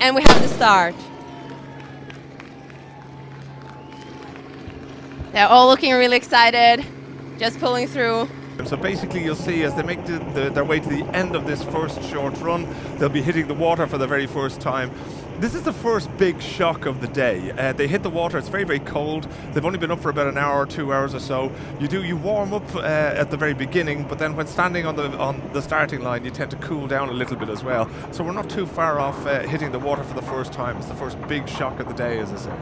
And we have the start. They're all looking really excited, just pulling through. So basically you'll see as they make their way to the end of this first short run, they'll be hitting the water for the very first time. This is the first big shock of the day. They hit the water, it's very, very cold. They've only been up for about an hour or 2 hours or so. You warm up at the very beginning, but then when standing on the starting line, you tend to cool down a little bit as well. So we're not too far off hitting the water for the first time. It's the first big shock of the day, as I say.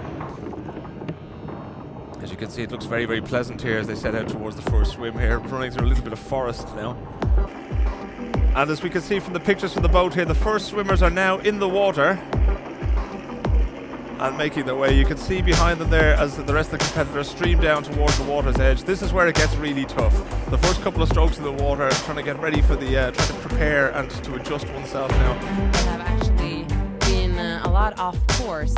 As you can see, it looks very, very pleasant here as they set out towards the first swim here, running through a little bit of forest now. And as we can see from the pictures from the boat here, the first swimmers are now in the water and making their way. You can see behind them there as the rest of the competitors stream down towards the water's edge. This is where it gets really tough. The first couple of strokes in the water, trying to get ready for the, trying to prepare and to adjust oneself now. They have actually been a lot off course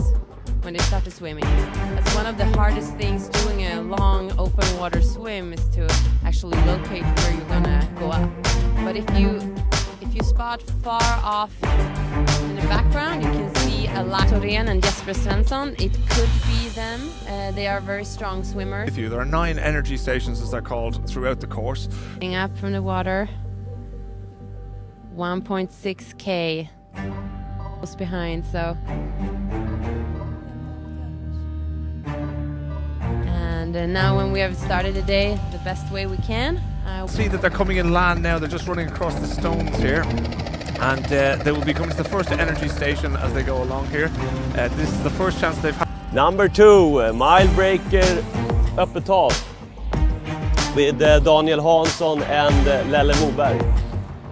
when they started swimming. That's one of the hardest things doing a long open water swim, is to actually locate where you're gonna go up. But if you spot far off in the background, you can see a Torén and Jesper Svensson. It could be them. They are very strong swimmers. There are 9 energy stations, as they're called, throughout the course. Up from the water, 1.6K close behind, so. And now when we have started the day the best way we can. See that they're coming in land now. They're just running across the stones here. And they will be coming to the first energy station as they go along here. This is the first chance they've had. Number 2, mile breaker öppet hav with Daniel Hansson and Lelle Moberg.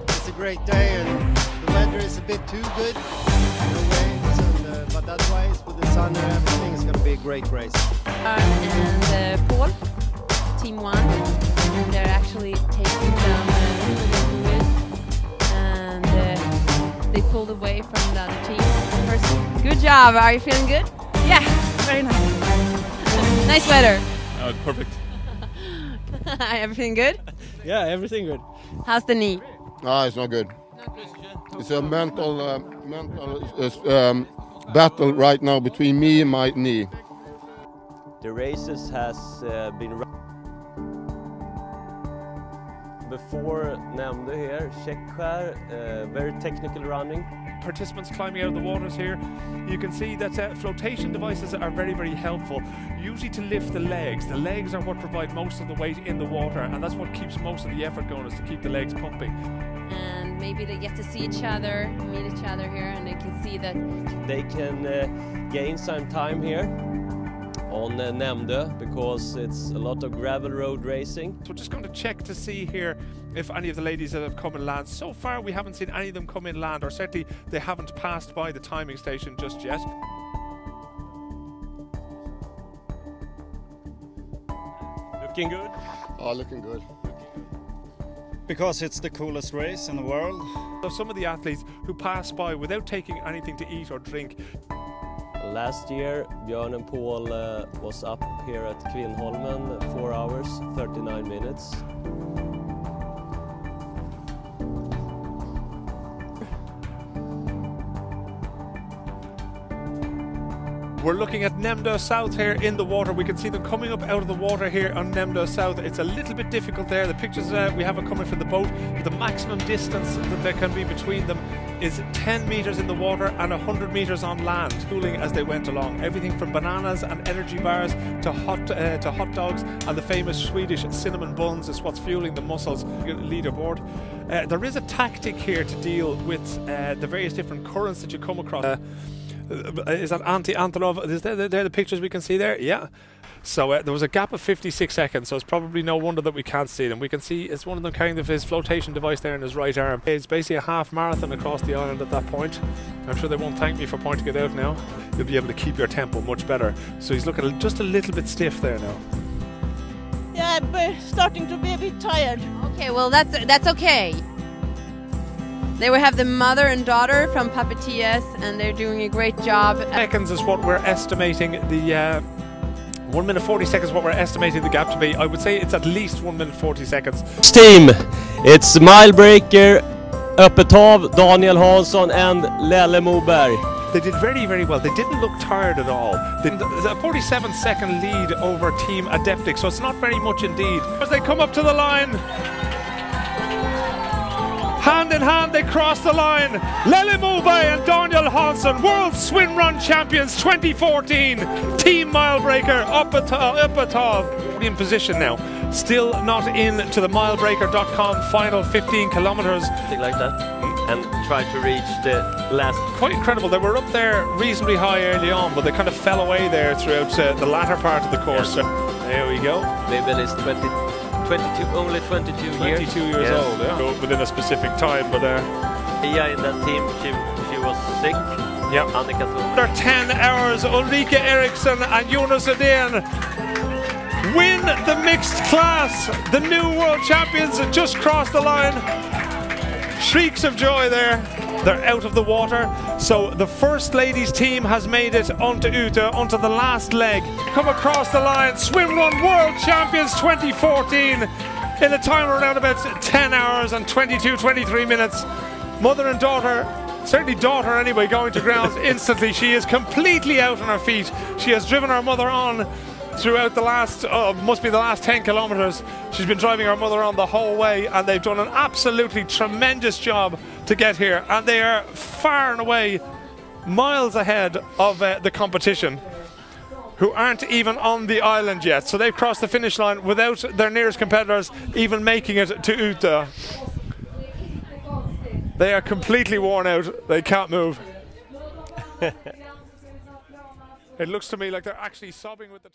It's a great day and the weather is a bit too good. No waves, and, but otherwise with the sun and everything, it's going to be a great race. And Paul, team 1, and they're actually taking some and they pulled away from the other team. First, good job. Are you feeling good? Yeah, very nice. Nice weather. Oh, perfect. Everything good? Yeah, everything good. How's the knee? No, it's not good. It's a mental battle right now between me and my knee. The races has been before Nämndö here, Tjeckskär, very technical running. Participants climbing out of the waters here. You can see that flotation devices are very, very helpful, usually to lift the legs. The legs are what provide most of the weight in the water, and that's what keeps most of the effort going, is to keep the legs pumping. And maybe they get to see each other, meet each other here, and they can see that they can gain some time here on Nämndö, because it's a lot of gravel road racing. So we're just going to check to see here if any of the ladies that have come in land. So far we haven't seen any of them come in land, or certainly they haven't passed by the timing station just yet. Looking good? Oh, looking good. Because it's the coolest race in the world. So some of the athletes who pass by without taking anything to eat or drink. Last year, Björn and Paul was up here at Kvinnholmen 4 hours, 39 minutes. We're looking at Nämndö South here in the water. We can see them coming up out of the water here on Nämndö South. It's a little bit difficult there. The pictures we have are coming from the boat. The maximum distance that there can be between them is 10 meters in the water and 100 meters on land, cooling as they went along. Everything from bananas and energy bars to hot dogs, and the famous Swedish cinnamon buns is what's fueling the muscles leaderboard. There is a tactic here to deal with the various different currents that you come across. Is that Antonov? Is there the pictures we can see there? Yeah. So there was a gap of 56 seconds, so it's probably no wonder that we can't see them. We can see it's one of them carrying his flotation device there in his right arm. It's basically a half marathon across the island at that point. I'm sure they won't thank me for pointing it out now. You'll be able to keep your tempo much better. So he's looking just a little bit stiff there now. Yeah, but starting to be a bit tired. Okay, well that's okay. They will have the mother and daughter from Papetias, and they're doing a great job. Seconds is what we're estimating the 1 minute 40 seconds what we're estimating the gap to be. I would say it's at least 1 minute 40 seconds. Team, it's mile breaker, öppet hav, Daniel Hansson and Lelle Moberg. They did very, very well. They didn't look tired at all. There's a 47-second lead over Team Adeptic, so it's not very much indeed. As they come up to the line, hand in hand, they cross the line. Lele Mube and Daniel Hansen, World Swimrun Champions 2014. Team Milebreaker up atop. In position now. Still not in to the milebreaker.com final 15 kilometers. Something like that. And try to reach the last. Quite incredible. They were up there reasonably high early on, but they kind of fell away there throughout the latter part of the course. Yes. There we go. Mabel is 22, only 22 years. 22 years old, yeah. Go within a specific time, but Pia in that team, she was sick. Yep. Annika told me. Under 10 hours, Ulrika Eriksson and Jonas Edén win the mixed class. The new world champions just crossed the line. Shrieks of joy there. They're out of the water. So the first ladies team has made it onto Ute, onto the last leg. Come across the line, Swimrun World Champions 2014 in a time around about 10 hours and 23 minutes. Mother and daughter, certainly daughter anyway, going to grounds instantly. She is completely out on her feet. She has driven her mother on throughout the last, must be the last 10 kilometers. She's been driving her mother on the whole way, and they've done an absolutely tremendous job to get here. And they are far and away miles ahead of the competition, who aren't even on the island yet. So they've crossed the finish line without their nearest competitors even making it to Ute. They are completely worn out. They can't move. It looks to me like they're actually sobbing with the